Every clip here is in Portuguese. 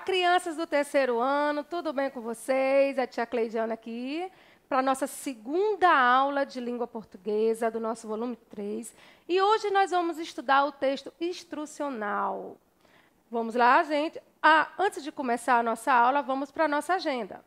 crianças do terceiro ano, tudo bem com vocês? A tia Cleidiana aqui, para a nossa segunda aula de língua portuguesa do nosso volume 3. E hoje nós vamos estudar o texto instrucional. Vamos lá, gente? Antes de começar a nossa aula, vamos para a nossa agenda.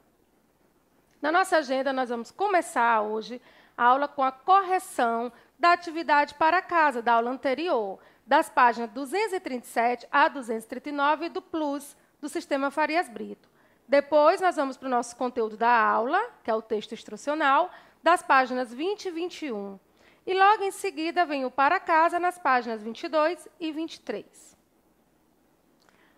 Na nossa agenda, nós vamos começar hoje a aula com a correção da atividade para casa, da aula anterior, das páginas 237 a 239 do Plus, do Sistema Farias Brito. Depois, nós vamos para o nosso conteúdo da aula, que é o texto instrucional, das páginas 20 e 21. E logo em seguida vem o para casa, nas páginas 22 e 23.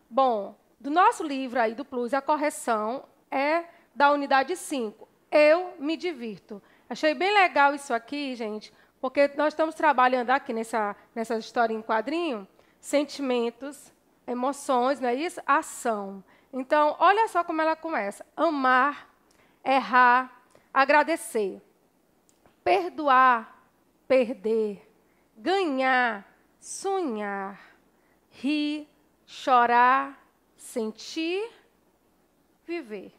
Bom, do nosso livro aí do Plus, a correção é da unidade 5. Eu me divirto. Achei bem legal isso aqui, gente, porque nós estamos trabalhando aqui nessa história em quadrinho, sentimentos, emoções, não é isso? Ação. Então, olha só como ela começa. Amar, errar, agradecer, perdoar, perder, ganhar, sonhar, rir, chorar, sentir, viver.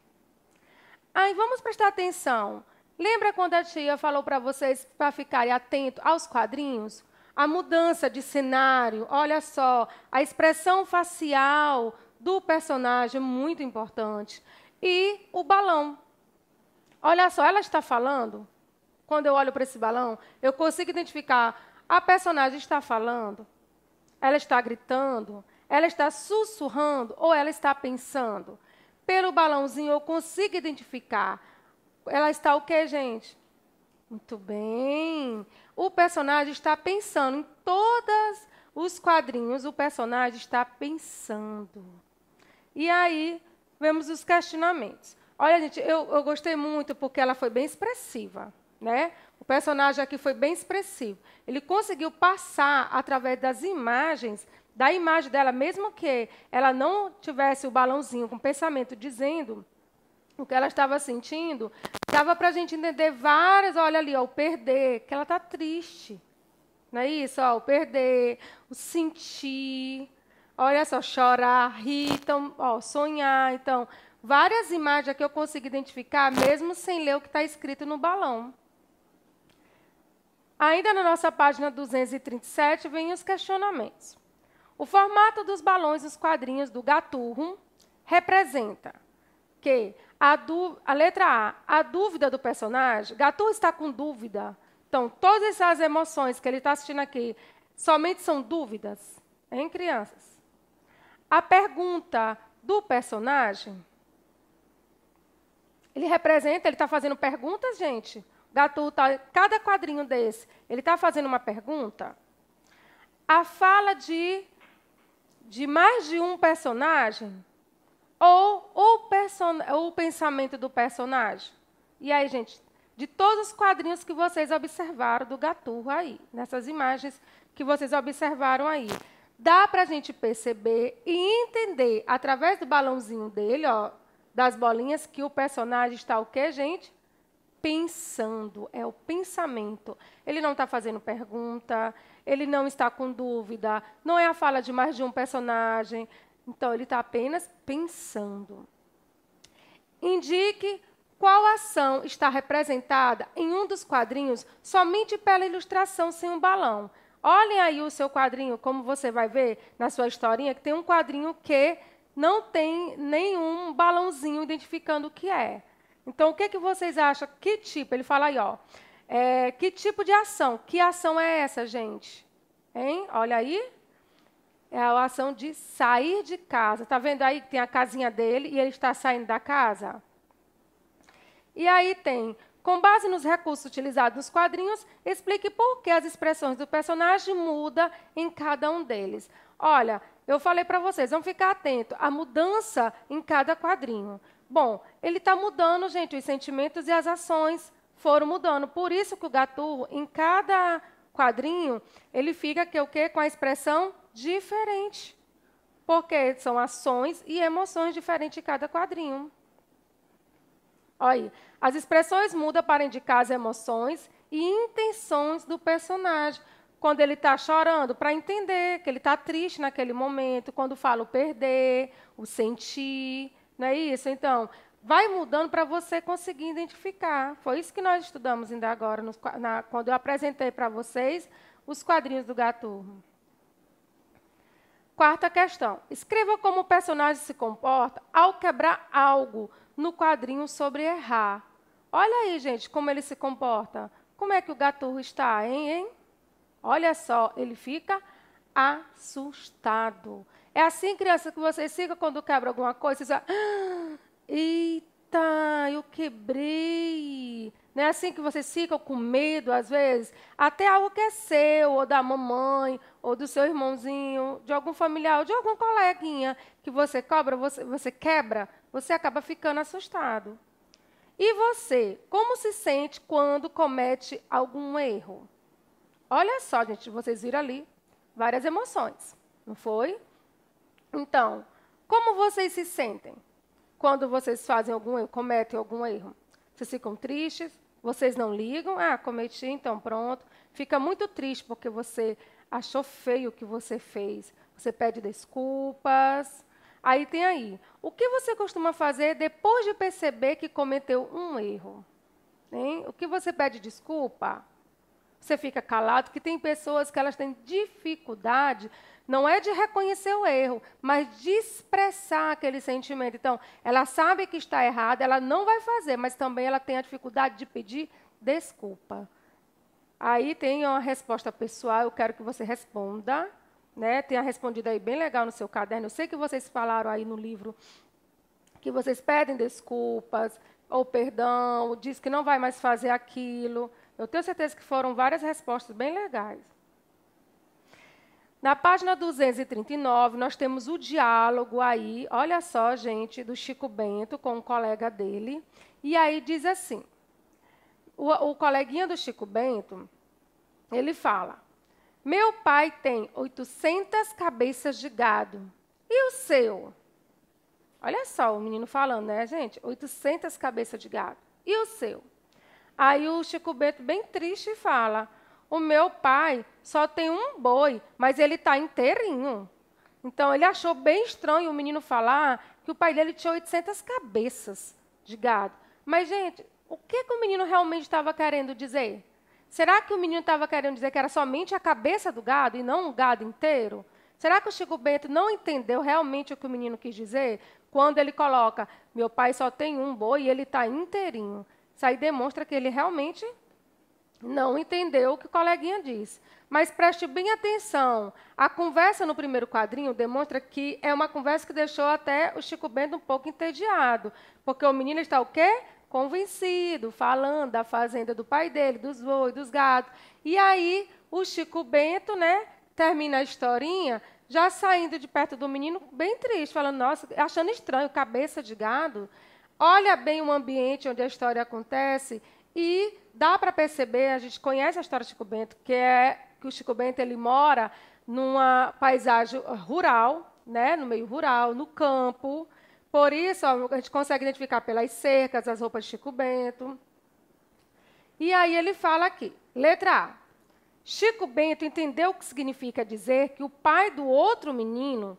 Aí, vamos prestar atenção. Lembra quando a tia falou para vocês para ficarem atentos aos quadrinhos? A mudança de cenário, olha só, a expressão facial do personagem é muito importante. E o balão. Olha só, ela está falando, quando eu olho para esse balão, eu consigo identificar, a personagem está falando, ela está gritando, ela está sussurrando ou ela está pensando. Pelo balãozinho eu consigo identificar. Ela está o quê, gente? Muito bem. O personagem está pensando. Em todos os quadrinhos, o personagem está pensando. E aí, vemos os questionamentos. Olha, gente, eu gostei muito porque ela foi bem expressiva, né? O personagem aqui foi bem expressivo. Ele conseguiu passar, através das imagens, da imagem dela, mesmo que ela não tivesse o balãozinho com o pensamento dizendo o que ela estava sentindo, dava para a gente entender várias, olha ali, ó, o perder, que ela está triste. Não é isso? Ó, o perder, o sentir, olha só, chorar, rir, então, ó, sonhar. Então, várias imagens que eu consigo identificar, mesmo sem ler o que está escrito no balão. Ainda na nossa página 237, vem os questionamentos. O formato dos balões dos quadrinhos do Gaturro representa que a letra A dúvida do personagem, Gaturro está com dúvida. Então, todas essas emoções que ele está assistindo aqui, somente são dúvidas, hein, crianças? A pergunta do personagem, ele está fazendo perguntas, gente? Gaturro tá, cada quadrinho desse, ele está fazendo uma pergunta. A fala de mais de um personagem, ou o pensamento do personagem. E aí, gente, de todos os quadrinhos que vocês observaram do Gaturro aí, nessas imagens que vocês observaram aí, dá para a gente perceber e entender, através do balãozinho dele, ó, das bolinhas, que o personagem está o quê, gente? Pensando, é o pensamento. Ele não está fazendo pergunta, ele não está com dúvida, não é a fala de mais de um personagem. Então, ele está apenas pensando. Indique qual ação está representada em um dos quadrinhos somente pela ilustração sem um balão. Olhem aí o seu quadrinho, como você vai ver na sua historinha, que tem um quadrinho que não tem nenhum balãozinho identificando o que é. Então, o que vocês acham? Que tipo? Ele fala aí, ó. Que tipo de ação? Que ação é essa, gente? Hein? Olha aí. É a ação de sair de casa. Está vendo aí que tem a casinha dele e ele está saindo da casa? E aí tem, com base nos recursos utilizados nos quadrinhos, explique por que as expressões do personagem mudam em cada um deles. Olha, eu falei para vocês, vamos ficar atentos à mudança em cada quadrinho. Bom, ele está mudando, gente, os sentimentos e as ações foram mudando. Por isso que o Gaturro, em cada quadrinho, ele fica o quê? Com a expressão diferente, porque são ações e emoções diferentes em cada quadrinho. Olha aí, as expressões mudam para indicar as emoções e intenções do personagem. quando ele está chorando, para entender que ele está triste naquele momento, quando fala o perder, o sentir, não é isso? Então, vai mudando para você conseguir identificar. Foi isso que nós estudamos ainda agora, quando eu apresentei para vocês os quadrinhos do Gaturro. Quarta questão. Escreva como o personagem se comporta ao quebrar algo no quadrinho sobre errar. Olha aí, gente, como ele se comporta. Como é que o Gaturro está, hein? Olha só, ele fica assustado. É assim, criança, que vocês ficam quando quebra alguma coisa, vocês falam, eita, eu quebrei. Não é assim que vocês ficam com medo, às vezes? Até algo que é seu, ou da mamãe, ou do seu irmãozinho, de algum familiar, ou de algum coleguinha que você quebra, você acaba ficando assustado. E você, como se sente quando comete algum erro? Olha só, gente, vocês viram ali várias emoções, não foi? Então, como vocês se sentem quando vocês fazem algum erro, cometem algum erro? Vocês ficam tristes? Vocês não ligam? Ah, cometi, então pronto. Fica muito triste porque você achou feio o que você fez. Você pede desculpas. Aí tem aí. O que você costuma fazer depois de perceber que cometeu um erro? Hein? O que você pede desculpa? Você fica calado, porque tem pessoas que elas têm dificuldade, não é de reconhecer o erro, mas de expressar aquele sentimento. Então, ela sabe que está errada, ela não vai fazer, mas também ela tem a dificuldade de pedir desculpa. Aí tem uma resposta pessoal, eu quero que você responda, né? Tenha respondido aí bem legal no seu caderno. Eu sei que vocês falaram aí no livro que vocês pedem desculpas, ou perdão, ou diz que não vai mais fazer aquilo. Eu tenho certeza que foram várias respostas bem legais. Na página 239, nós temos o diálogo aí, olha só, gente, do Chico Bento com um colega dele. E aí diz assim, o coleguinha do Chico Bento, ele fala, meu pai tem 800 cabeças de gado. E o seu? Olha só o menino falando, né, gente? 800 cabeças de gado. E o seu? Aí o Chico Bento, bem triste, fala, o meu pai só tem um boi, mas ele está inteirinho. Então, ele achou bem estranho o menino falar que o pai dele tinha 800 cabeças de gado. Mas, gente, o que o menino realmente estava querendo dizer? Será que o menino estava querendo dizer que era somente a cabeça do gado e não o gado inteiro? Será que o Chico Bento não entendeu realmente o que o menino quis dizer? Quando ele coloca, meu pai só tem um boi e ele está inteirinho. Isso aí demonstra que ele realmente não entendeu o que o coleguinha disse. Mas preste bem atenção. A conversa no primeiro quadrinho demonstra que é uma conversa que deixou até o Chico Bento um pouco entediado. Porque o menino está o quê? Convencido, falando da fazenda do pai dele, dos bois, dos gados. E aí o Chico Bento, né, termina a historinha já saindo de perto do menino bem triste, falando, nossa, achando estranho, cabeça de gado. Olha bem o ambiente onde a história acontece e dá para perceber, a gente conhece a história do Chico Bento, que o Chico Bento ele mora numa paisagem rural, né, no meio rural, no campo. Por isso, a gente consegue identificar pelas cercas, as roupas de Chico Bento. E aí ele fala aqui, letra A. Chico Bento entendeu o que significa dizer que o pai do outro menino,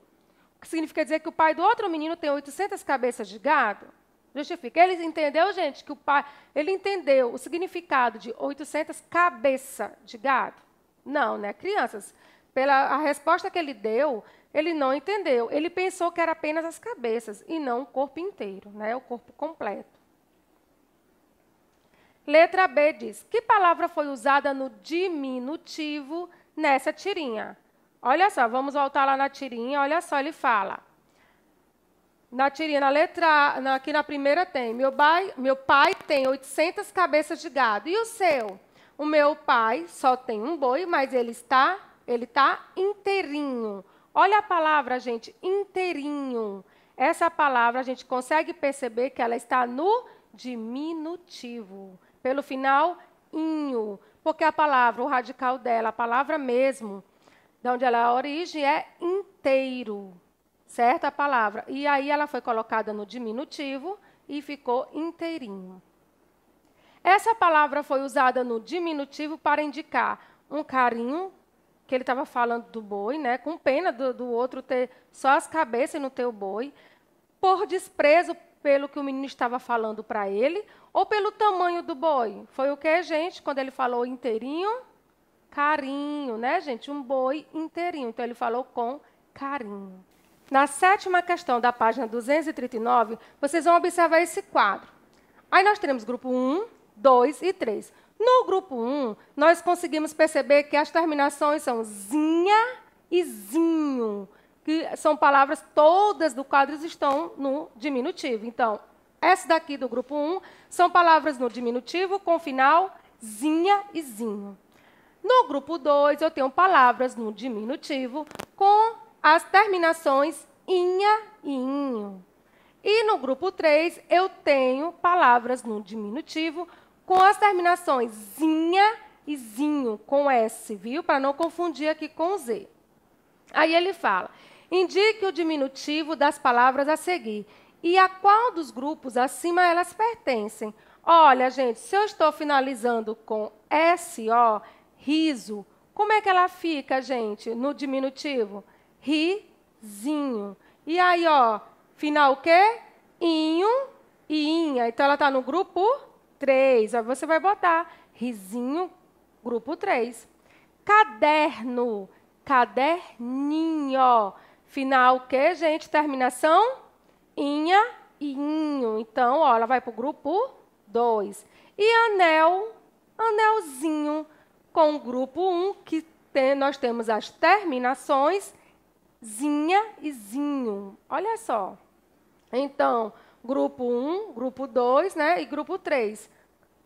o que significa dizer que o pai do outro menino tem 800 cabeças de gado? Justifica. Ele entendeu, gente, que o pai, ele entendeu o significado de 800 cabeças de gado? Não, né, crianças? Pela a resposta que ele deu, ele não entendeu. Ele pensou que era apenas as cabeças e não o corpo inteiro, né, o corpo completo. Letra B diz, que palavra foi usada no diminutivo nessa tirinha? Olha só, vamos voltar lá na tirinha, olha só, ele fala. Na tirinha, na letra A, aqui na primeira tem, meu pai tem 800 cabeças de gado. E o seu? O meu pai só tem um boi, mas ele está inteirinho. Olha a palavra, gente, inteirinho. Essa palavra a gente consegue perceber que ela está no diminutivo. Pelo final, inho. Porque a palavra, o radical dela, a palavra mesmo, de onde ela é a origem, é inteiro. Certo? A palavra. E aí ela foi colocada no diminutivo e ficou inteirinho. Essa palavra foi usada no diminutivo para indicar um carinho que ele estava falando do boi, né, com pena do outro ter só as cabeças e não ter o boi, por desprezo pelo que o menino estava falando para ele, ou pelo tamanho do boi? Foi o que, gente, quando ele falou inteirinho? Carinho, né, gente? Um boi inteirinho. Então, ele falou com carinho. Na 7ª questão da página 239, vocês vão observar esse quadro. Aí nós teremos grupo 1, 2 e 3. No grupo 1, nós conseguimos perceber que as terminações são zinha e zinho, que são palavras todas do quadro estão no diminutivo. Então, essa daqui do grupo 1 são palavras no diminutivo com final zinha e zinho. No grupo 2, eu tenho palavras no diminutivo com as terminações inha e inho. E no grupo 3, eu tenho palavras no diminutivo com as terminações zinha e zinho, com S, viu? Para não confundir aqui com Z. Aí ele fala, indique o diminutivo das palavras a seguir. E a qual dos grupos acima elas pertencem? Olha, gente, se eu estou finalizando com S-O, riso, como é que ela fica, gente, no diminutivo? Rizinho. E aí, ó, final o quê? Inho e inha. Então, ela está no grupo 3. Aí você vai botar risinho, grupo 3. Caderno, caderninho. Final o quê, gente? Terminação? Inha e inho. Então, ó, ela vai para o grupo 2. E anel, anelzinho, com o grupo 1, que nós temos as terminações zinha e zinho. Olha só. Então, grupo 1, grupo 2, né, e grupo 3.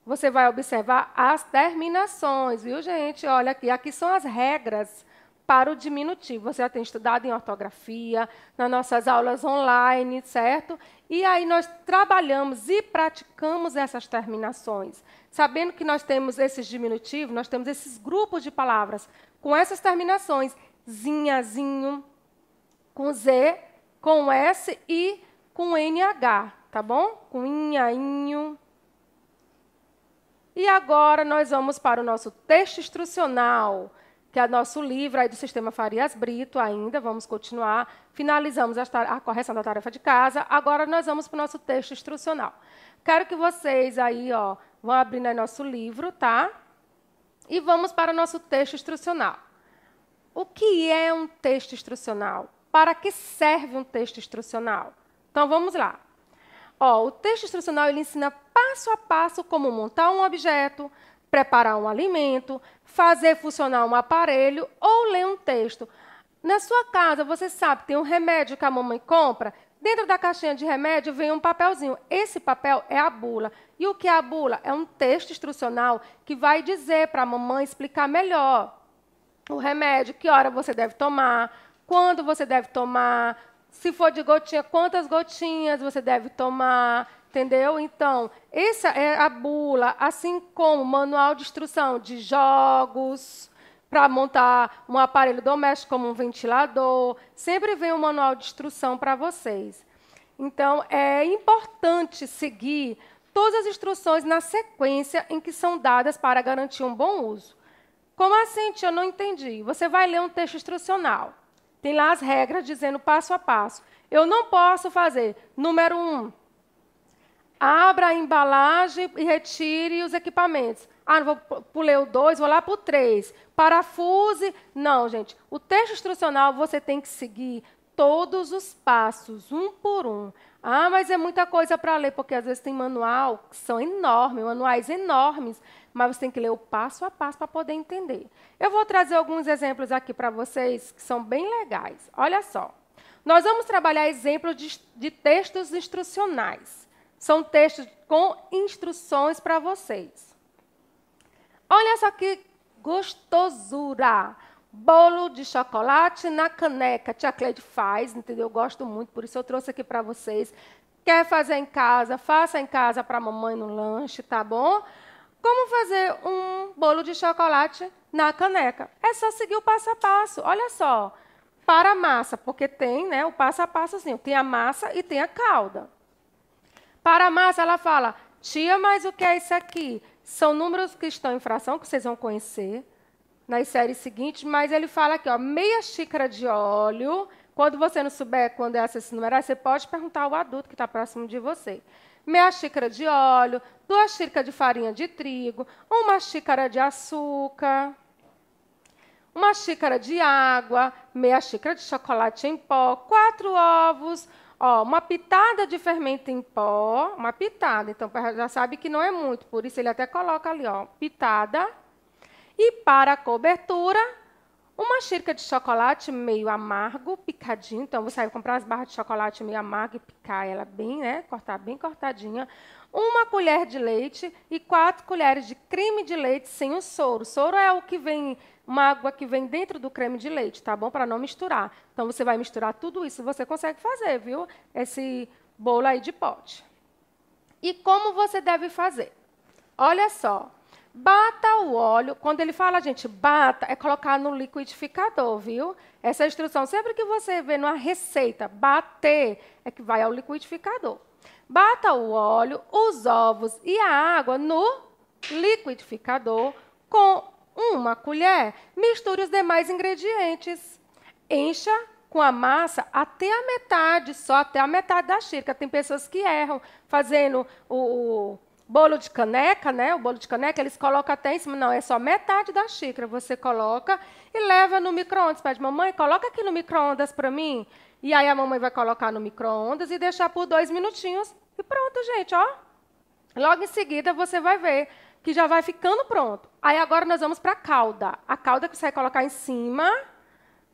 Você vai observar as terminações, viu, gente? Olha aqui, aqui são as regras para o diminutivo. Você já tem estudado em ortografia, nas nossas aulas online, certo? E aí nós trabalhamos e praticamos essas terminações. Sabendo que nós temos esses diminutivos, nós temos esses grupos de palavras com essas terminações, zinhazinho, com Z, com S e com NH, tá bom? Com inha, inho. E agora nós vamos para o nosso texto instrucional, que é nosso livro aí do Sistema Farias Brito ainda, vamos continuar. Finalizamos a correção da tarefa de casa, agora nós vamos para o nosso texto instrucional. Quero que vocês aí, ó, vão abrindo aí nosso livro, tá? E vamos para o nosso texto instrucional. O que é um texto instrucional? Para que serve um texto instrucional? Então, vamos lá. Ó, o texto instrucional ele ensina passo a passo como montar um objeto, preparar um alimento, fazer funcionar um aparelho ou ler um texto. Na sua casa, você sabe, tem um remédio que a mamãe compra, dentro da caixinha de remédio vem um papelzinho. Esse papel é a bula. E o que é a bula? É um texto instrucional que vai dizer para a mamãe explicar melhor o remédio, que hora você deve tomar, quando você deve tomar, se for de gotinha, quantas gotinhas você deve tomar, entendeu? Então, essa é a bula, assim como o manual de instrução de jogos, para montar um aparelho doméstico como um ventilador, sempre vem um manual de instrução para vocês. Então, é importante seguir todas as instruções na sequência em que são dadas para garantir um bom uso. Como assim, tia? Eu não entendi. Você vai ler um texto instrucional. Tem lá as regras dizendo passo a passo. Eu não posso fazer. Número 1. Abra a embalagem e retire os equipamentos. Ah, não vou pular o 2, vou lá para o 3. Parafuse. Não, gente. O texto instrucional você tem que seguir todos os passos, um por um. Ah, mas é muita coisa para ler, porque às vezes tem manual que são enormes, manuais enormes, mas você tem que ler o passo a passo para poder entender. Eu vou trazer alguns exemplos aqui para vocês que são bem legais. Olha só. Nós vamos trabalhar exemplos de textos instrucionais. São textos com instruções para vocês. Olha só que gostosura. Bolo de chocolate na caneca. Tia Cleide faz, entendeu? Eu gosto muito, por isso eu trouxe aqui para vocês. Quer fazer em casa? Faça em casa para a mamãe no lanche, tá bom? Como fazer um bolo de chocolate na caneca? É só seguir o passo a passo. Olha só. Para a massa, porque tem, né, o passo a passo assim. Tem a massa e tem a calda. Para a massa, ela fala, tia, mas o que é isso aqui? São números que estão em fração, que vocês vão conhecer. nas séries seguintes, mas ele fala aqui, ó, meia xícara de óleo. Quando você não souber quando é essa numerar, você pode perguntar ao adulto que está próximo de você. Meia xícara de óleo, 2 xícaras de farinha de trigo, 1 xícara de açúcar, 1 xícara de água, meia xícara de chocolate em pó, 4 ovos, ó, uma pitada de fermento em pó, uma pitada, então já sabe que não é muito, por isso ele até coloca ali, ó, pitada. E para a cobertura, 1 xícara de chocolate meio amargo, picadinho. Então, você vai comprar as barras de chocolate meio amargo e picar ela bem, né? Cortar bem cortadinha. 1 colher de leite e 4 colheres de creme de leite sem o soro. O soro é o que vem, uma água que vem dentro do creme de leite, tá bom? Para não misturar. Então, você vai misturar tudo isso, você consegue fazer, viu? Esse bolo aí de pote. E como você deve fazer? Olha só. Bata o óleo. Quando ele fala, gente, bata, é colocar no liquidificador, viu? Essa instrução, sempre que você vê numa receita, bater, é que vai ao liquidificador. Bata o óleo, os ovos e a água no liquidificador com 1 colher. Misture os demais ingredientes. Encha com a massa até a metade, só até a metade da xícara. Tem pessoas que erram fazendo o bolo de caneca, né? O bolo de caneca, eles colocam até em cima. Não, é só metade da xícara. Você coloca e leva no micro-ondas. Pede, mamãe, coloca aqui no micro-ondas para mim. E aí a mamãe vai colocar no micro-ondas e deixar por 2 minutinhos. E pronto, gente, ó. Logo em seguida, você vai ver que já vai ficando pronto. Aí agora nós vamos para a calda. A calda que você vai colocar em cima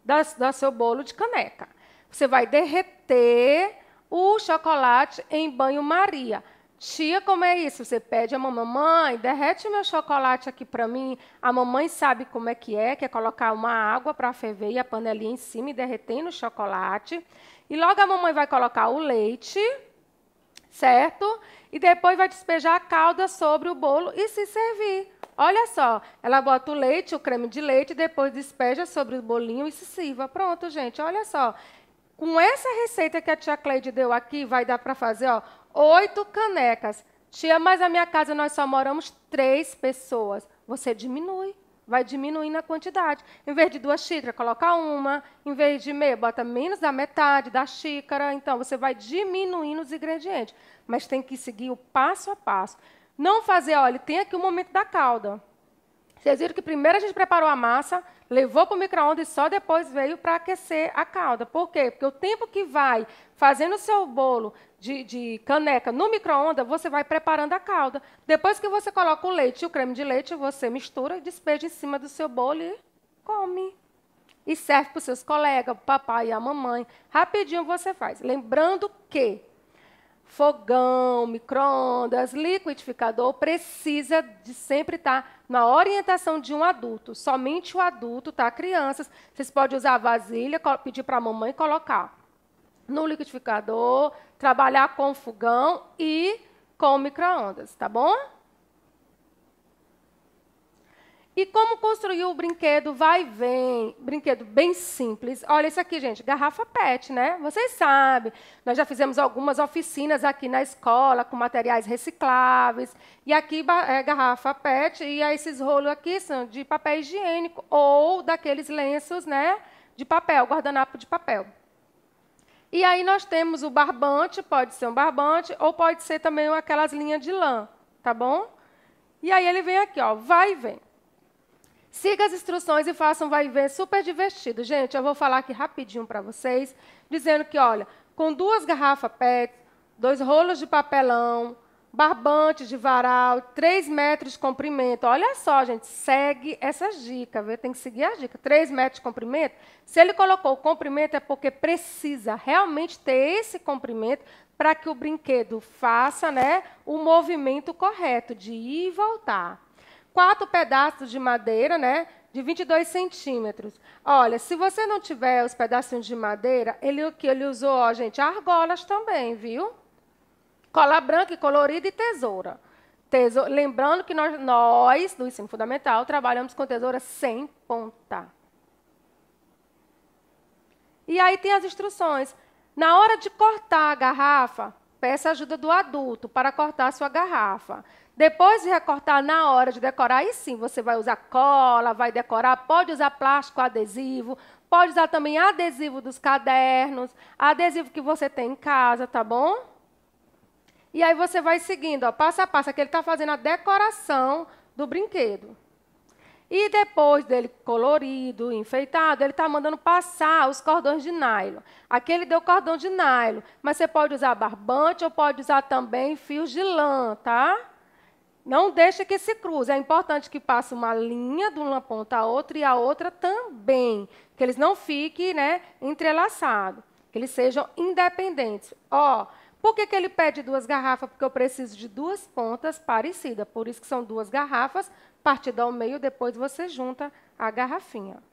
do seu bolo de caneca. Você vai derreter o chocolate em banho-maria. Tia, como é isso? Você pede a mamãe, derrete meu chocolate aqui para mim. A mamãe sabe como é, que é colocar uma água para ferver e a panelinha em cima e derretendo o chocolate. E logo a mamãe vai colocar o leite, certo? E depois vai despejar a calda sobre o bolo e se servir. Olha só, ela bota o leite, o creme de leite, depois despeja sobre o bolinho e se sirva. Pronto, gente, olha só. Com essa receita que a tia Cleide deu aqui, vai dar para fazer, ó, 8 canecas. Tia, mas na minha casa nós só moramos 3 pessoas. Você diminui, vai diminuindo a quantidade. Em vez de 2 xícaras, coloca 1. Em vez de meia, bota menos da metade da xícara. Então, você vai diminuindo os ingredientes. Mas tem que seguir o passo a passo. Não fazer, olha, tem aqui o momento da calda. Vocês viram que primeiro a gente preparou a massa, levou para o micro-ondas e só depois veio para aquecer a calda. Por quê? Porque o tempo que vai fazendo o seu bolo de caneca no micro-ondas, você vai preparando a calda. Depois que você coloca o leite e o creme de leite, você mistura e despeja em cima do seu bolo e come. E serve para os seus colegas, o papai e a mamãe. Rapidinho você faz. Lembrando que fogão, micro-ondas, liquidificador, precisa de sempre estar na orientação de um adulto. Somente o adulto, tá? Crianças, vocês podem usar a vasilha, pedir para a mamãe colocar no liquidificador, trabalhar com o fogão e com o micro-ondas, tá bom? E como construir o brinquedo vai e vem, brinquedo bem simples. Olha isso aqui, gente, garrafa PET, né? Vocês sabem, nós já fizemos algumas oficinas aqui na escola com materiais recicláveis. E aqui é garrafa PET e esses rolos aqui são de papel higiênico ou daqueles lenços, né, de papel, guardanapo de papel. E aí nós temos o barbante, pode ser um barbante ou pode ser também aquelas linhas de lã, tá bom? E aí ele vem aqui, ó, vai e vem. Siga as instruções e faça um vai e vem super divertido. Gente, eu vou falar aqui rapidinho para vocês, dizendo que, olha, com 2 garrafas PET, 2 rolos de papelão, barbante de varal, 3 metros de comprimento. Olha só, gente, segue essas dicas, viu? Tem que seguir as dicas. 3 metros de comprimento. Se ele colocou o comprimento, é porque precisa realmente ter esse comprimento para que o brinquedo faça, né, o movimento correto de ir e voltar. 4 pedaços de madeira, né, de 22 centímetros. Olha, se você não tiver os pedacinhos de madeira, ele usou, ó, gente, argolas também, viu? Cola branca e colorida e tesoura. Lembrando que nós, do ensino fundamental, trabalhamos com tesoura sem ponta. E aí tem as instruções. Na hora de cortar a garrafa, peça ajuda do adulto para cortar a sua garrafa. Depois de recortar, na hora de decorar, aí sim, você vai usar cola, vai decorar, pode usar plástico adesivo, pode usar também adesivo dos cadernos, adesivo que você tem em casa, tá bom? E aí você vai seguindo, ó, passo a passo, que ele está fazendo a decoração do brinquedo. E depois dele colorido, enfeitado, ele está mandando passar os cordões de nylon. Aqui ele deu cordão de nylon, mas você pode usar barbante ou pode usar também fios de lã, tá? Não deixe que se cruze. É importante que passe uma linha de uma ponta a outra e a outra também, que eles não fiquem, né, entrelaçados, que eles sejam independentes. Ó, por que ele pede 2 garrafas? Porque eu preciso de 2 pontas parecidas. Por isso que são 2 garrafas, partida ao meio, depois você junta a garrafinha.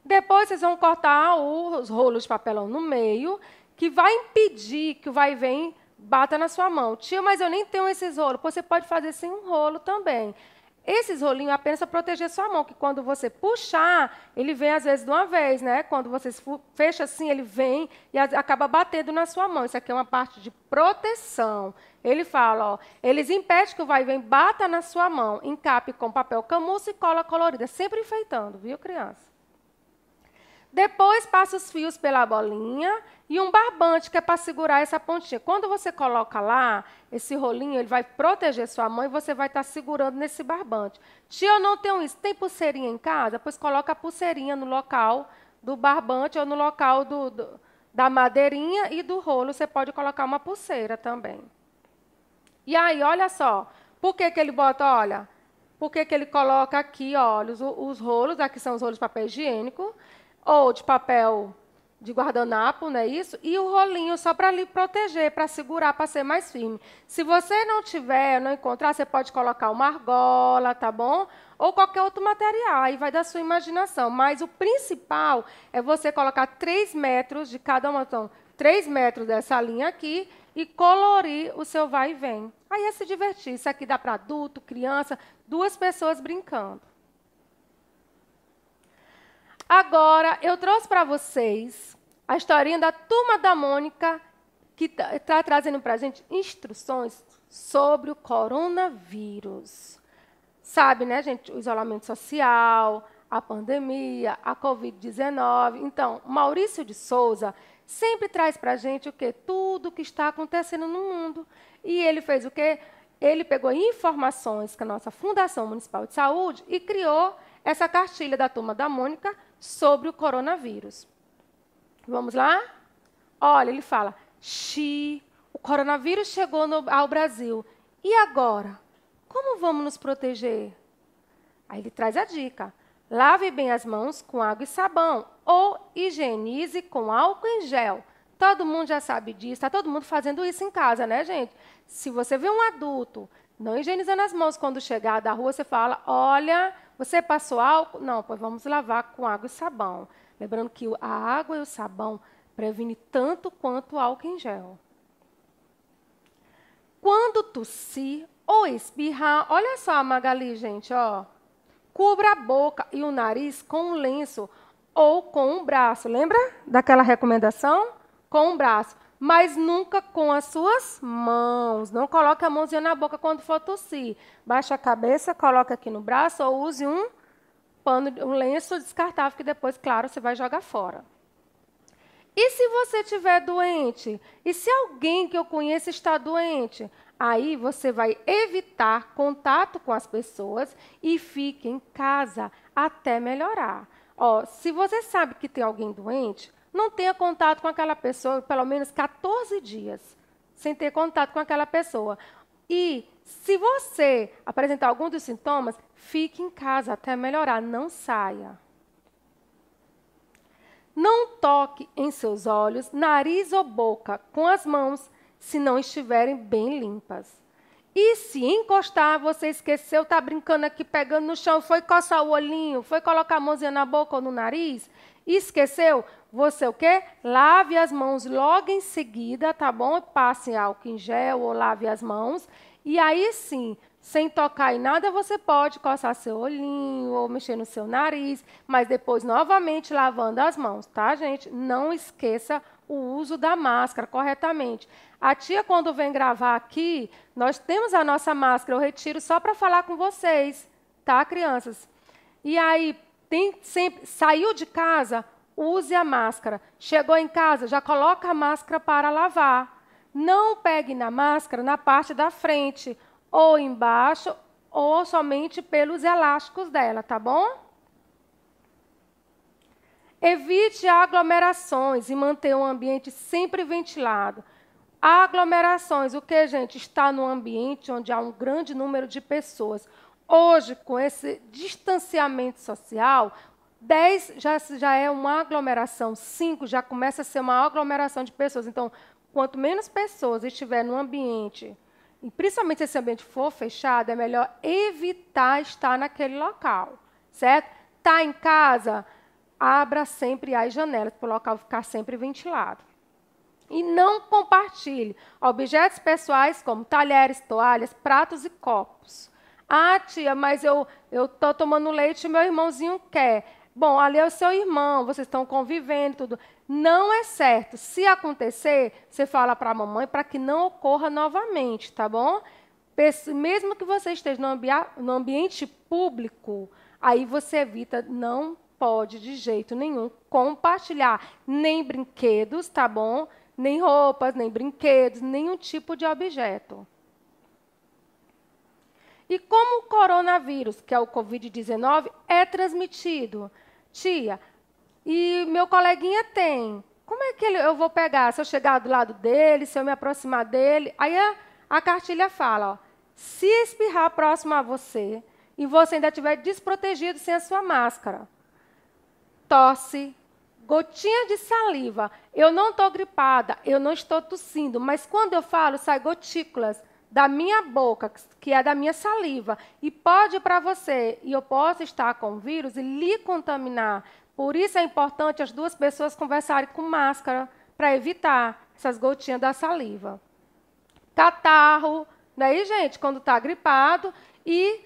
Depois vocês vão cortar os rolos de papelão no meio, que vai impedir que o vai e vem bata na sua mão. Tia, mas eu nem tenho esses rolos. Você pode fazer sem um rolo também. Esses rolinhos é apenas para proteger sua mão, que quando você puxar, ele vem às vezes de uma vez, né? Quando você fecha assim, ele vem e acaba batendo na sua mão. Isso aqui é uma parte de proteção. Ele fala, ó, eles impedem que o vai e vem bata na sua mão, encape com papel camurça e cola colorida, sempre enfeitando, viu, criança? Depois, passa os fios pela bolinha e um barbante, que é para segurar essa pontinha. Quando você coloca lá, esse rolinho, ele vai proteger sua mão e você vai estar segurando nesse barbante. Tia, eu não tenho isso. Tem pulseirinha em casa? Pois coloca a pulseirinha no local do barbante ou no local da madeirinha e do rolo. Você pode colocar uma pulseira também. E aí, olha só. Por que ele bota, olha? Por que ele coloca aqui, olha, os rolos, aqui são os rolos de papel higiênico, ou de papel de guardanapo, não é isso? E o rolinho só para lhe proteger, para segurar, para ser mais firme. Se você não tiver, não encontrar, você pode colocar uma argola, tá bom? Ou qualquer outro material, aí vai da sua imaginação. Mas o principal é você colocar 3 metros de cada uma, então, 3 metros dessa linha aqui e colorir o seu vai e vem. Aí é se divertir. Isso aqui dá para adulto, criança, 2 pessoas brincando. Agora, eu trouxe para vocês a historinha da Turma da Mônica, que está trazendo para a gente instruções sobre o coronavírus. Sabe, né, gente, o isolamento social, a pandemia, a Covid-19. Então, Maurício de Souza sempre traz para a gente o quê? Tudo o que está acontecendo no mundo. E ele fez o quê? Ele pegou informações com a nossa Fundação Municipal de Saúde e criou essa cartilha da Turma da Mônica sobre o coronavírus. Vamos lá? Olha, ele fala, o coronavírus chegou ao Brasil. E agora? Como vamos nos proteger? Aí ele traz a dica. Lave bem as mãos com água e sabão ou higienize com álcool em gel. Todo mundo já sabe disso, está todo mundo fazendo isso em casa, né, gente? Se você vê um adulto não higienizando as mãos quando chegar da rua, você fala, olha, você passou álcool? Não, pois vamos lavar com água e sabão. Lembrando que a água e o sabão previnem tanto quanto o álcool em gel. Quando tossir ou espirrar, olha só, Magali, gente, ó, cubra a boca e o nariz com um lenço ou com um braço. Lembra daquela recomendação? Com um braço. Mas nunca com as suas mãos. Não coloque a mãozinha na boca quando for tossir. Baixa a cabeça, coloca aqui no braço ou use um lenço descartável que depois, claro, você vai jogar fora. E se você estiver doente? E se alguém que eu conheço está doente? Aí você vai evitar contato com as pessoas e fique em casa até melhorar. Ó, se você sabe que tem alguém doente, não tenha contato com aquela pessoa pelo menos 14 dias, sem ter contato com aquela pessoa. E se você apresentar algum dos sintomas, fique em casa até melhorar, não saia. Não toque em seus olhos, nariz ou boca com as mãos, se não estiverem bem limpas. E se encostar, você esqueceu, está brincando aqui, pegando no chão, foi coçar o olhinho, foi colocar a mãozinha na boca ou no nariz, e esqueceu, você o quê? Lave as mãos logo em seguida, tá bom? Passe álcool em gel ou lave as mãos. E aí sim, sem tocar em nada, você pode coçar seu olhinho ou mexer no seu nariz, mas depois novamente lavando as mãos, tá, gente? Não esqueça o uso da máscara corretamente. A tia, quando vem gravar aqui, nós temos a nossa máscara, eu retiro só para falar com vocês, tá, crianças? E aí, saiu de casa, use a máscara. Chegou em casa, já coloca a máscara para lavar. Não pegue na máscara na parte da frente, ou embaixo, ou somente pelos elásticos dela, tá bom? Evite aglomerações e manter o ambiente sempre ventilado. Aglomerações, o que, gente? Está num ambiente onde há um grande número de pessoas. Hoje, com esse distanciamento social, 10 já é uma aglomeração, 5 já começa a ser uma aglomeração de pessoas. Então, quanto menos pessoas estiver no ambiente, e principalmente se esse ambiente for fechado, é melhor evitar estar naquele local, certo? Está em casa, abra sempre as janelas para o local ficar sempre ventilado. E não compartilhe objetos pessoais como talheres, toalhas, pratos e copos. Ah, tia, mas eu estou tomando leite e meu irmãozinho quer. Bom, ali é o seu irmão, vocês estão convivendo, tudo. Não é certo. Se acontecer, você fala para a mamãe para que não ocorra novamente, tá bom? Mesmo que você esteja no ambiente público, aí você evita, não pode de jeito nenhum compartilhar nem brinquedos, tá bom? Nem roupas, nem brinquedos, nenhum tipo de objeto. E como o coronavírus, que é o Covid-19, é transmitido? Tia, e meu coleguinha tem. Como é que eu vou pegar? Se eu chegar do lado dele, se eu me aproximar dele? Aí a cartilha fala, ó, se espirrar próximo a você e você ainda estiver desprotegido sem a sua máscara, tosse, gotinha de saliva. Eu não estou gripada, eu não estou tossindo, mas quando eu falo, sai gotículas da minha boca, que é da minha saliva, e pode ir para você, e eu posso estar com o vírus e lhe contaminar. Por isso é importante as duas pessoas conversarem com máscara, para evitar essas gotinhas da saliva. Catarro, daí, gente, quando está gripado, e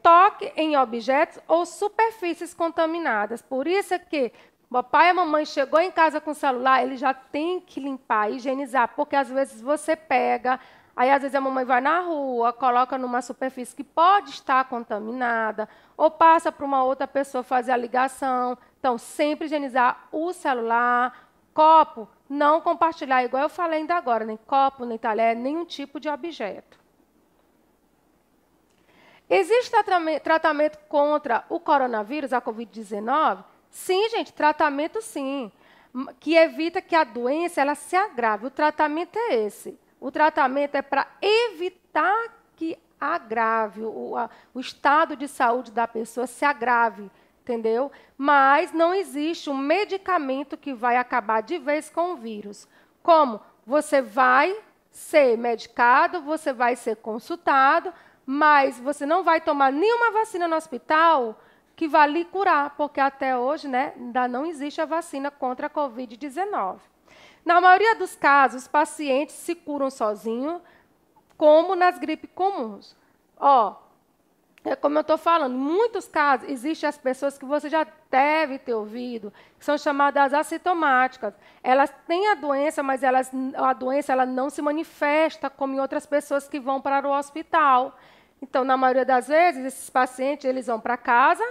toque em objetos ou superfícies contaminadas. Por isso é que o papai e a mamãe chegou em casa com o celular, ele já tem que limpar, higienizar, porque às vezes você pega, aí às vezes a mamãe vai na rua, coloca numa superfície que pode estar contaminada, ou passa para uma outra pessoa fazer a ligação. Então, sempre higienizar o celular, copo, não compartilhar, igual eu falei ainda agora, nem copo, nem talher, nenhum tipo de objeto. Existe tratamento contra o coronavírus, a Covid-19? Sim, gente, tratamento sim, que evita que a doença ela se agrave. O tratamento é esse. O tratamento é para evitar que agrave, o estado de saúde da pessoa se agrave, entendeu? Mas não existe um medicamento que vai acabar de vez com o vírus. Como? Você vai ser medicado, você vai ser consultado, mas você não vai tomar nenhuma vacina no hospital que vai lhe curar, porque até hoje, né, ainda não existe a vacina contra a Covid-19. Na maioria dos casos, os pacientes se curam sozinhos, como nas gripes comuns. Ó, como eu estou falando, em muitos casos, existem as pessoas que você já deve ter ouvido, que são chamadas assintomáticas. Elas têm a doença, mas a doença ela não se manifesta como em outras pessoas que vão para o hospital. Então, na maioria das vezes, esses pacientes eles vão para casa,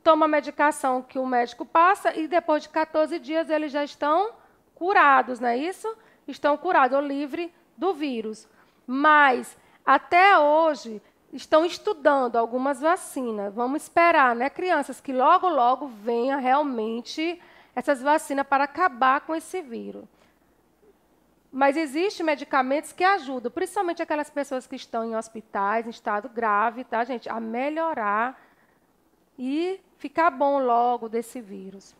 tomam a medicação que o médico passa e depois de 14 dias eles já estão curados, não é isso? Estão curados ou livres do vírus. Mas, até hoje, estão estudando algumas vacinas. Vamos esperar, né, crianças, que logo, logo venha realmente essas vacinas para acabar com esse vírus. Mas existem medicamentos que ajudam, principalmente aquelas pessoas que estão em hospitais, em estado grave, tá, gente, a melhorar e ficar bom logo desse vírus.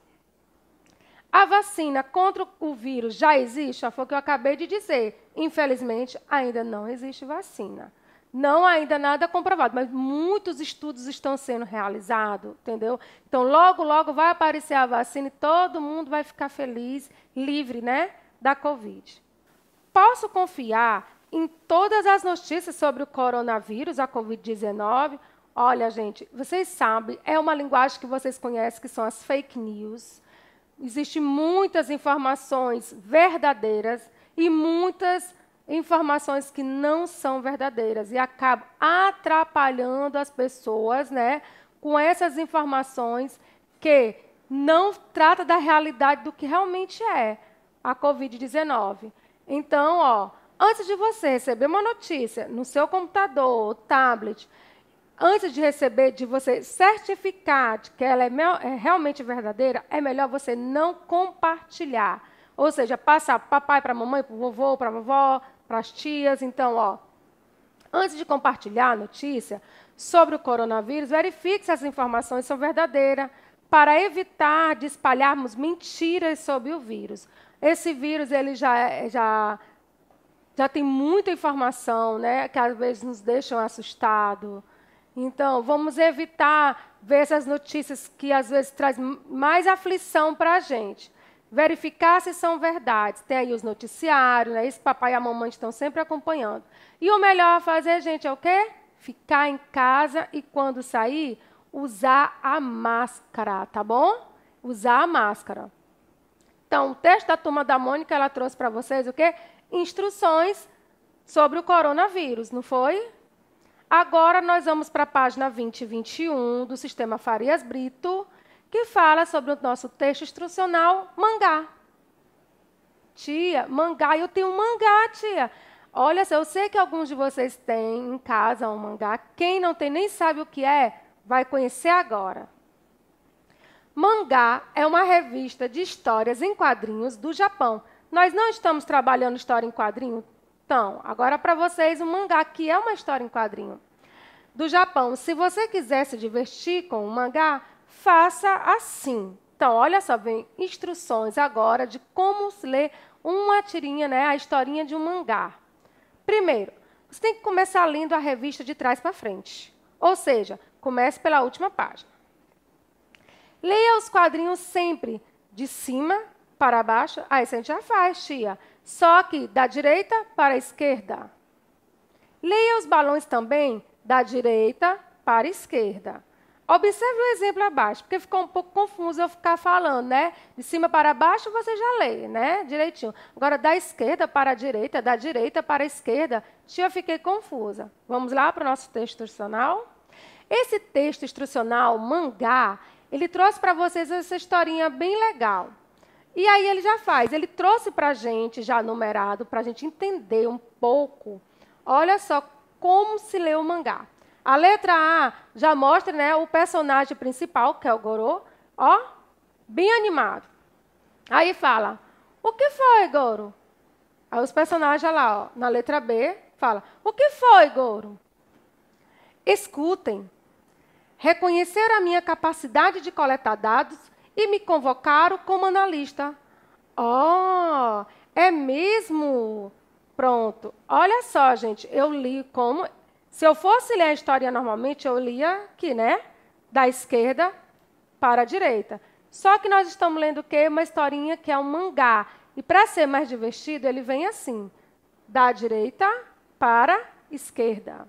A vacina contra o vírus já existe? Já foi o que eu acabei de dizer. Infelizmente, ainda não existe vacina. Não há ainda nada comprovado, mas muitos estudos estão sendo realizados, entendeu? Então, logo, logo vai aparecer a vacina e todo mundo vai ficar feliz, livre, né, da Covid. Posso confiar em todas as notícias sobre o coronavírus, a Covid-19? Olha, gente, vocês sabem, é uma linguagem que vocês conhecem, que são as fake news. existem muitas informações verdadeiras e muitas informações que não são verdadeiras e acabam atrapalhando as pessoas, né, com essas informações que não trata da realidade do que realmente é a Covid-19. Então, antes de você receber uma notícia no seu computador, tablet, antes de receber, de você certificar de que ela é realmente verdadeira, é melhor você não compartilhar. Ou seja, passar para papai, para a mamãe, para o vovô, para a vovó, para as tias. Então, antes de compartilhar a notícia sobre o coronavírus, verifique se as informações são verdadeiras, para evitar de espalharmos mentiras sobre o vírus. Esse vírus ele já tem muita informação, né, que às vezes nos deixam assustados. Então, vamos evitar ver essas notícias que às vezes trazem mais aflição para a gente. Verificar se são verdades. Tem aí os noticiários, né? Esse papai e a mamãe estão sempre acompanhando. E o melhor a fazer, gente, é o quê? Ficar em casa e, quando sair, usar a máscara, tá bom? Usar a máscara. Então, o texto da Turma da Mônica, ela trouxe para vocês o quê? Instruções sobre o coronavírus, não foi? Agora, nós vamos para a página 20 e 21 do Sistema Farias Brito, que fala sobre o nosso texto instrucional mangá. Tia, mangá, eu tenho um mangá, tia. Olha só, eu sei que alguns de vocês têm em casa um mangá. Quem não tem nem sabe o que é, vai conhecer agora. Mangá é uma revista de histórias em quadrinhos do Japão. Nós não estamos trabalhando história em quadrinho? Então, agora para vocês, o mangá, que é uma história em quadrinho do Japão. Se você quiser se divertir com o mangá, faça assim. Então, olha só, vem instruções agora de como se ler uma tirinha, né, a historinha de um mangá. Primeiro, você tem que começar lendo a revista de trás para frente. Ou seja, comece pela última página. Leia os quadrinhos sempre de cima para baixo. Isso a gente já faz, tia. Só que da direita para a esquerda. Leia os balões também da direita para a esquerda. Observe o exemplo abaixo, porque ficou um pouco confuso eu ficar falando, né? De cima para baixo você já lê, né? Direitinho. Agora, da esquerda para a direita, da direita para a esquerda, tia, fiquei confusa. Vamos lá para o nosso texto instrucional? Esse texto instrucional, mangá, ele trouxe para vocês essa historinha bem legal. E aí ele já faz, ele trouxe para a gente, já numerado, para a gente entender um pouco. Olha só como se lê o mangá. A letra A já mostra, né, o personagem principal, que é o Goro, bem animado. Aí fala, o que foi, Goro? Aí os personagens lá, na letra B, fala, o que foi, Goro? Escutem. Reconheceram a minha capacidade de coletar dados e me convocaram como analista. É mesmo? Pronto. Olha só, gente, eu li como... Se eu fosse ler a história normalmente, eu lia aqui, né? Da esquerda para a direita. Só que nós estamos lendo o quê? Uma historinha que é um mangá. E para ser mais divertido, ele vem assim, da direita para a esquerda.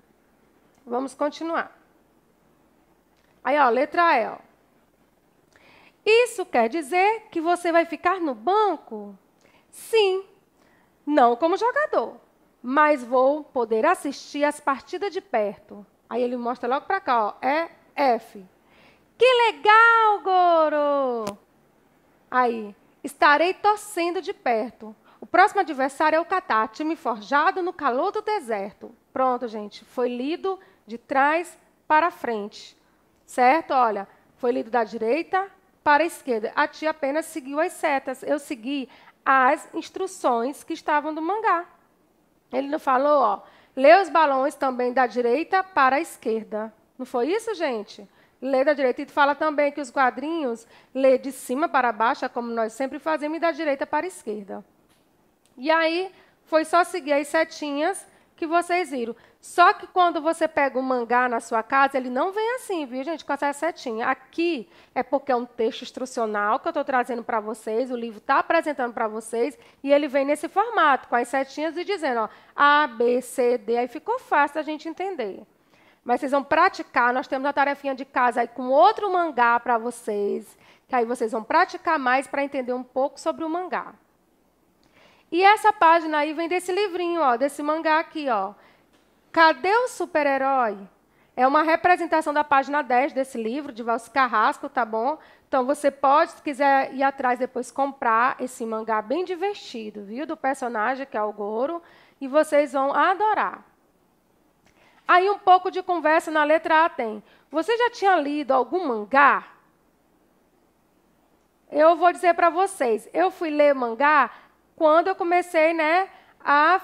Vamos continuar. Aí, letra E. Isso quer dizer que você vai ficar no banco? Sim, não como jogador, mas vou poder assistir as partidas de perto. Aí ele mostra logo para cá, é F. Que legal, Goro! Aí, estarei torcendo de perto. O próximo adversário é o Catar, time forjado no calor do deserto. Pronto, gente, foi lido de trás para frente. Certo? Olha, foi lido da direita para a esquerda. A tia apenas seguiu as setas. Eu segui as instruções que estavam no mangá. Ele não falou, lê os balões também da direita para a esquerda. Não foi isso, gente? Lê da direita. E fala também que os quadrinhos lê de cima para baixo, como nós sempre fazemos, e da direita para a esquerda. E aí, foi só seguir as setinhas que vocês viram. Só que quando você pega um mangá na sua casa, ele não vem assim, viu, gente, com essa setinha. Aqui é porque é um texto instrucional que eu estou trazendo para vocês, o livro está apresentando para vocês, e ele vem nesse formato, com as setinhas e dizendo, A, B, C, D, aí ficou fácil a gente entender. Mas vocês vão praticar, nós temos uma tarefinha de casa aí com outro mangá para vocês, que aí vocês vão praticar mais para entender um pouco sobre o mangá. E essa página aí vem desse livrinho, ó, desse mangá aqui, ó. Cadê o super-herói? É uma representação da página 10 desse livro, de Valci Carrasco, tá bom? Então, você pode, se quiser ir atrás depois, comprar esse mangá bem divertido, viu? Do personagem, que é o Goro, e vocês vão adorar. Aí, um pouco de conversa na letra A tem. Você já tinha lido algum mangá? Eu vou dizer para vocês, eu fui ler mangá quando eu comecei, né, a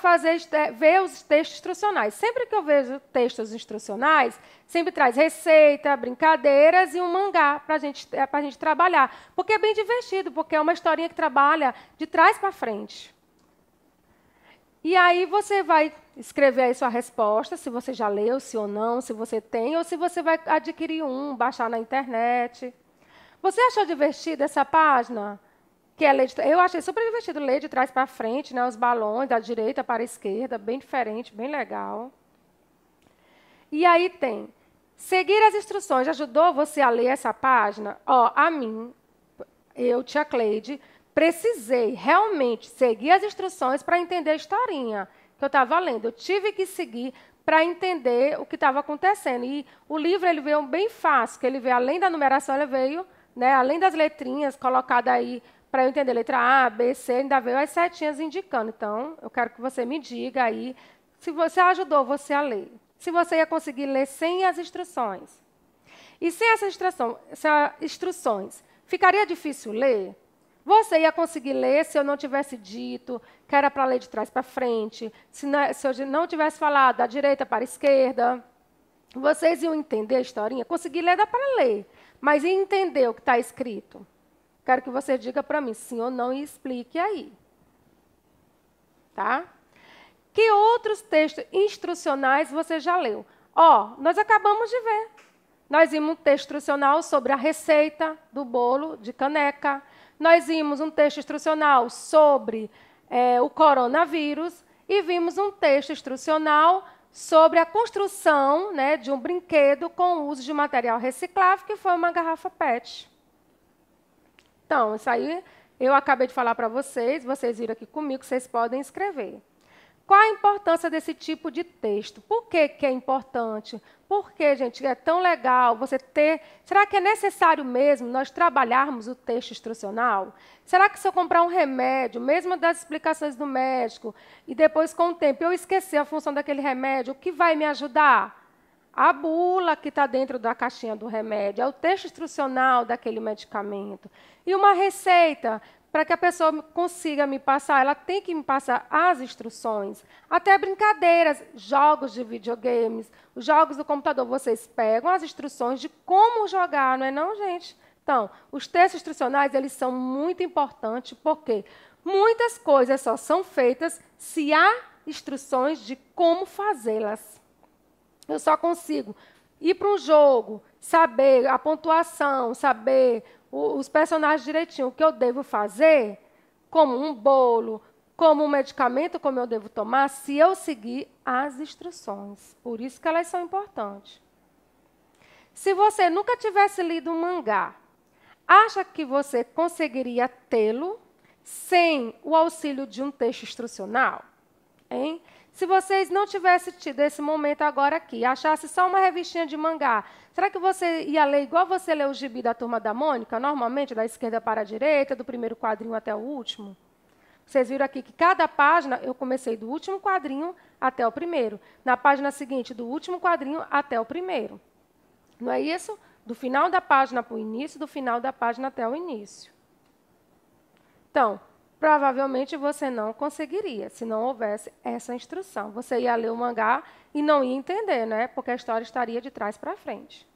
ver os textos instrucionais. Sempre que eu vejo textos instrucionais, sempre traz receita, brincadeiras e um mangá para a gente trabalhar. Porque é bem divertido, porque é uma historinha que trabalha de trás para frente. E aí você vai escrever aí sua resposta, se você já leu, se ou não, se você tem, ou se você vai adquirir baixar na internet. Você achou divertida essa página? Que é eu achei super divertido ler de trás para frente, né, os balões da direita para a esquerda, bem diferente, bem legal. E aí tem, seguir as instruções, ajudou você a ler essa página? Ó, a mim, eu, tia Cleide, precisei realmente seguir as instruções para entender a historinha que eu estava lendo. Eu tive que seguir para entender o que estava acontecendo. E o livro ele veio bem fácil, que ele veio, além da numeração, ele veio, né, além das letrinhas colocadas aí, para eu entender letra A, B, C, ainda veio as setinhas indicando. Então, eu quero que você me diga aí se você ajudou você a ler. Se você ia conseguir ler sem as instruções. E sem essas instruções, ficaria difícil ler? Você ia conseguir ler se eu não tivesse dito que era para ler de trás para frente, se eu não tivesse falado da direita para a esquerda? Vocês iam entender a historinha? Conseguir ler dá para ler, mas e entender o que está escrito? Quero que você diga para mim sim ou não e explique aí. Tá? Que outros textos instrucionais você já leu? Ó, nós acabamos de ver. Nós vimos um texto instrucional sobre a receita do bolo de caneca. Nós vimos um texto instrucional sobre o coronavírus. E vimos um texto instrucional sobre a construção, né, de um brinquedo com o uso de material reciclável, que foi uma garrafa PET. Então, isso aí eu acabei de falar para vocês viram aqui comigo, vocês podem escrever. Qual a importância desse tipo de texto? Por que é importante? Porque, gente, é tão legal você ter... Será que é necessário mesmo nós trabalharmos o texto instrucional? Será que se eu comprar um remédio, mesmo das explicações do médico, e depois, com o tempo, eu esquecer a função daquele remédio, o que vai me ajudar? A bula que está dentro da caixinha do remédio, é o texto instrucional daquele medicamento. E uma receita, para que a pessoa consiga me passar, ela tem que me passar as instruções. Até brincadeiras, jogos de videogames, os jogos do computador, vocês pegam as instruções de como jogar, não é não, gente? Então, os textos instrucionais, eles são muito importantes, porque muitas coisas só são feitas se há instruções de como fazê-las. Eu só consigo ir para um jogo, saber a pontuação, saber os personagens direitinho, o que eu devo fazer, como um bolo, como um medicamento, como eu devo tomar, se eu seguir as instruções. Por isso que elas são importantes. Se você nunca tivesse lido um mangá, acha que você conseguiria tê-lo sem o auxílio de um texto instrucional? Hein? Se vocês não tivessem tido esse momento agora aqui, achasse só uma revistinha de mangá, será que você ia ler igual você lê o gibi da Turma da Mônica, normalmente, da esquerda para a direita, do primeiro quadrinho até o último? Vocês viram aqui que cada página, eu comecei do último quadrinho até o primeiro. Na página seguinte, do último quadrinho até o primeiro. Não é isso? Do final da página para o início, do final da página até o início. Então, provavelmente você não conseguiria, se não houvesse essa instrução. Você ia ler o mangá e não ia entender, né? Porque a história estaria de trás para frente.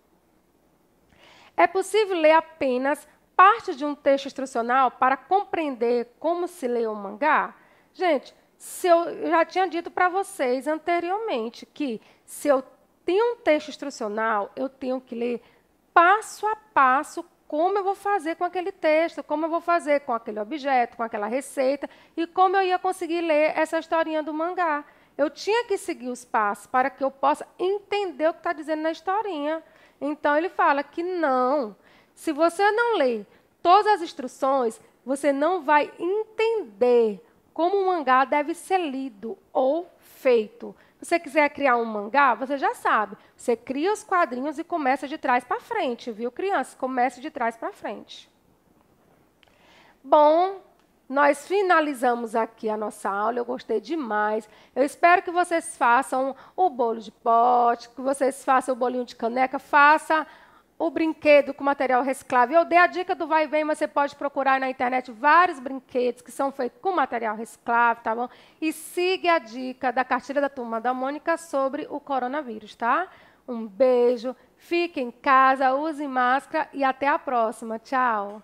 É possível ler apenas parte de um texto instrucional para compreender como se lê um mangá? Gente, eu já tinha dito para vocês anteriormente que se eu tenho um texto instrucional, eu tenho que ler passo a passo como eu vou fazer com aquele texto, como eu vou fazer com aquele objeto, com aquela receita, e como eu ia conseguir ler essa historinha do mangá. Eu tinha que seguir os passos para que eu possa entender o que está dizendo na historinha. Então, ele fala que não. Se você não ler todas as instruções, você não vai entender como um mangá deve ser lido ou feito. Se você quiser criar um mangá, você já sabe. Você cria os quadrinhos e começa de trás para frente, viu, crianças? Comece de trás para frente. Bom, nós finalizamos aqui a nossa aula, eu gostei demais. Eu espero que vocês façam o bolo de pote, que vocês façam o bolinho de caneca, faça o brinquedo com material reciclável. Eu dei a dica do vai e vem, mas você pode procurar na internet vários brinquedos que são feitos com material reciclável, tá bom? E siga a dica da cartilha da Turma da Mônica sobre o coronavírus, tá? Um beijo, fique em casa, use máscara e até a próxima. Tchau!